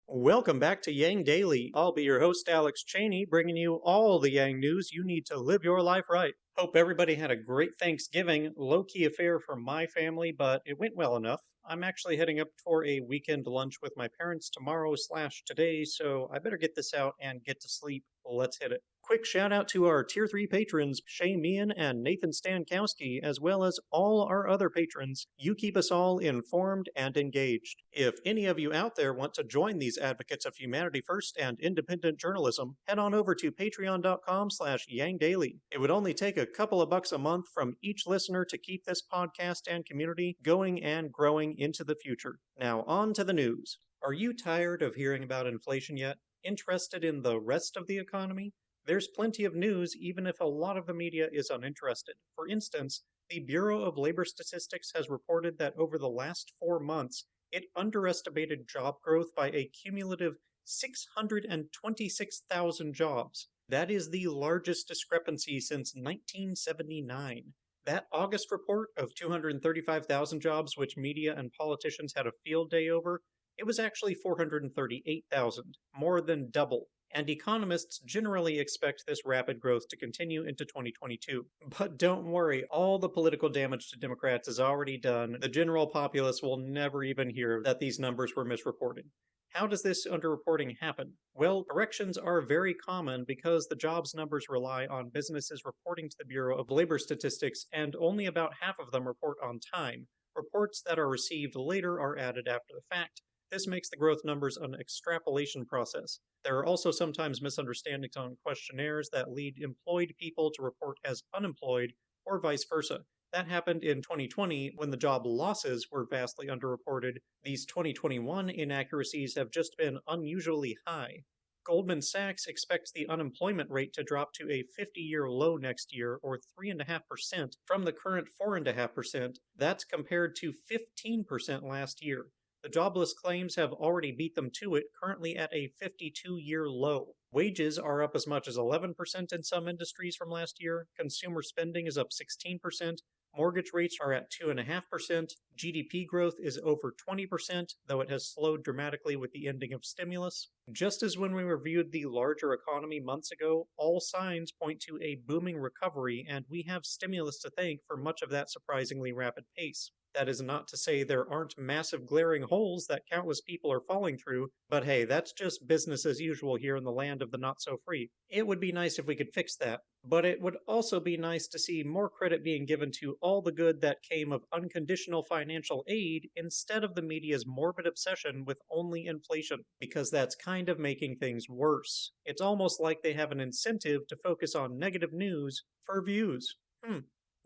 Welcome back to Yang Daily. I'll be your host, Alex Cheney, bringing you all the Yang news you need to live your life right. Hope everybody had a great Thanksgiving. Low-key affair for my family, but it went well enough. I'm actually heading up for a weekend lunch with my parents tomorrow/today, so I better get this out and get to sleep. Let's hit it. Quick shout out to our Tier 3 patrons, Shay Meehan and Nathan Stankowski, as well as all our other patrons. You keep us all informed and engaged. If any of you out there want to join these advocates of humanity first and independent journalism, head on over to patreon.com/YangDaily. It would only take a couple of bucks a month from each listener to keep this podcast and community going and growing into the future. Now on to the news. Are you tired of hearing about inflation yet? Interested in the rest of the economy? There's plenty of news, even if a lot of the media is uninterested. For instance, the Bureau of Labor Statistics has reported that over the last 4 months, it underestimated job growth by a cumulative 626,000 jobs. That is the largest discrepancy since 1979. That August report of 235,000 jobs, which media and politicians had a field day over, it was actually 438,000, more than double. And economists generally expect this rapid growth to continue into 2022. But don't worry, all the political damage to Democrats is already done. The general populace will never even hear that these numbers were misreported. How does this underreporting happen? Well, corrections are very common because the jobs numbers rely on businesses reporting to the Bureau of Labor Statistics, and only about half of them report on time. Reports that are received later are added after the fact. This makes the growth numbers an extrapolation process. There are also sometimes misunderstandings on questionnaires that lead employed people to report as unemployed, or vice versa. That happened in 2020 when the job losses were vastly underreported. These 2021 inaccuracies have just been unusually high. Goldman Sachs expects the unemployment rate to drop to a 50-year low next year, or 3.5%, from the current 4.5%. That's compared to 15% last year. The jobless claims have already beat them to it, currently at a 52-year low. Wages are up as much as 11% in some industries from last year. Consumer spending is up 16%. Mortgage rates are at 2.5%. GDP growth is over 20%, though it has slowed dramatically with the ending of stimulus. Just as when we reviewed the larger economy months ago, all signs point to a booming recovery, and we have stimulus to thank for much of that surprisingly rapid pace. That is not to say there aren't massive glaring holes that countless people are falling through, but hey, that's just business as usual here in the land of the not-so-free. It would be nice if we could fix that, but it would also be nice to see more credit being given to all the good that came of unconditional financial aid instead of the media's morbid obsession with only inflation, because that's kind of making things worse. It's almost like they have an incentive to focus on negative news for views.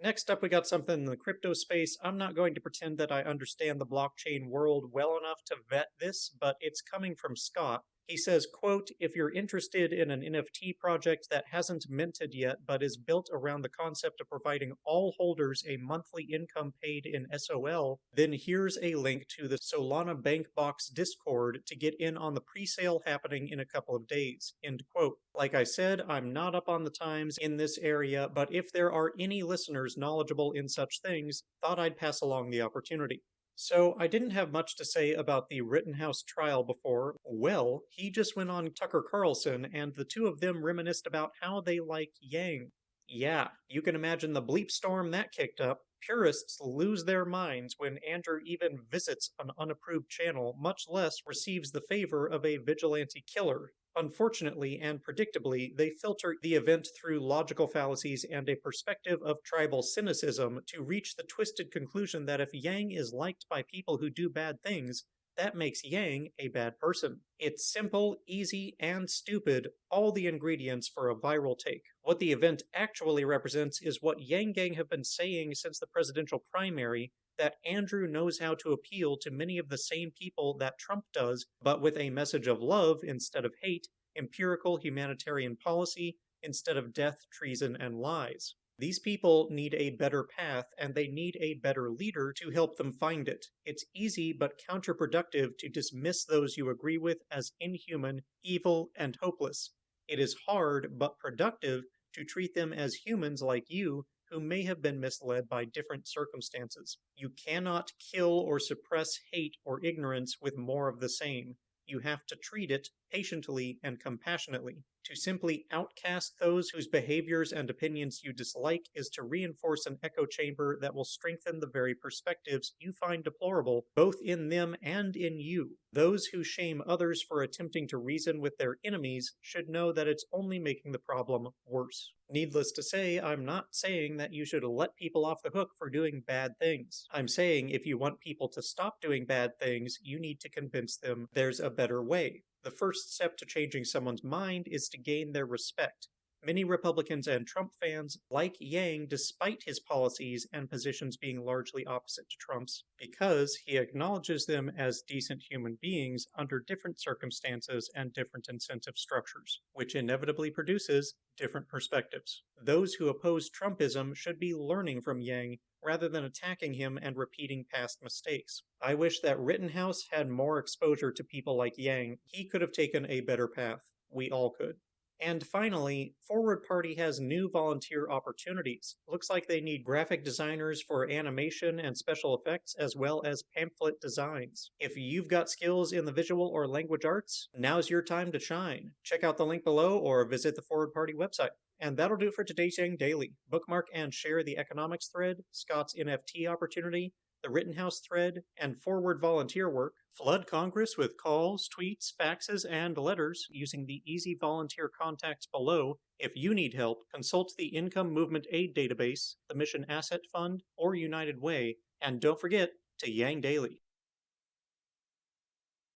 Next up, we got something in the crypto space. I'm not going to pretend that I understand the blockchain world well enough to vet this, but it's coming from Scott. He says, quote, if you're interested in an NFT project that hasn't minted yet but is built around the concept of providing all holders a monthly income paid in SOL, then here's a link to the Solana Bankbox Discord to get in on the pre-sale happening in a couple of days, end quote. Like I said, I'm not up on the times in this area, but if there are any listeners knowledgeable in such things, thought I'd pass along the opportunity. So, I didn't have much to say about the Rittenhouse trial before. Well, he just went on Tucker Carlson, and the two of them reminisced about how they like Yang. Yeah, you can imagine the bleep storm that kicked up. Purists lose their minds when Andrew even visits an unapproved channel, much less receives the favor of a vigilante killer. Unfortunately and predictably, they filter the event through logical fallacies and a perspective of tribal cynicism to reach the twisted conclusion that if Yang is liked by people who do bad things, that makes Yang a bad person. It's simple, easy, and stupid, all the ingredients for a viral take. What the event actually represents is what YangGang have been saying since the presidential primary, that Andrew knows how to appeal to many of the same people that Trump does, but with a message of love instead of hate, empirical humanitarian policy instead of death, treason, and lies. These people need a better path, and they need a better leader to help them find it. It's easy but counterproductive to dismiss those you agree with as inhuman, evil, and hopeless. It is hard but productive to treat them as humans like you who may have been misled by different circumstances. You cannot kill or suppress hate or ignorance with more of the same. you have to treat it patiently and compassionately. To simply outcast those whose behaviors and opinions you dislike is to reinforce an echo chamber that will strengthen the very perspectives you find deplorable, both in them and in you. Those who shame others for attempting to reason with their enemies should know that it's only making the problem worse. Needless to say, I'm not saying that you should let people off the hook for doing bad things. I'm saying if you want people to stop doing bad things, you need to convince them there's a better way. The first step to changing someone's mind is to gain their respect. Many Republicans and Trump fans like Yang despite his policies and positions being largely opposite to Trump's, because he acknowledges them as decent human beings under different circumstances and different incentive structures, which inevitably produces different perspectives. Those who oppose Trumpism should be learning from Yang rather than attacking him and repeating past mistakes. I wish that Rittenhouse had more exposure to people like Yang. He could have taken a better path. We all could. And finally, Forward Party has new volunteer opportunities. Looks like they need graphic designers for animation and special effects, as well as pamphlet designs. If you've got skills in the visual or language arts, now's your time to shine. Check out the link below or visit the Forward Party website. And that'll do it for today's Yang Daily. Bookmark and share the economics thread, Scott's NFT opportunity, the Rittenhouse thread, and forward volunteer work. Flood Congress with calls, tweets, faxes, and letters using the easy volunteer contacts below. If you need help, consult the Income Movement Aid Database, the Mission Asset Fund, or United Way, and don't forget to Yang Daily.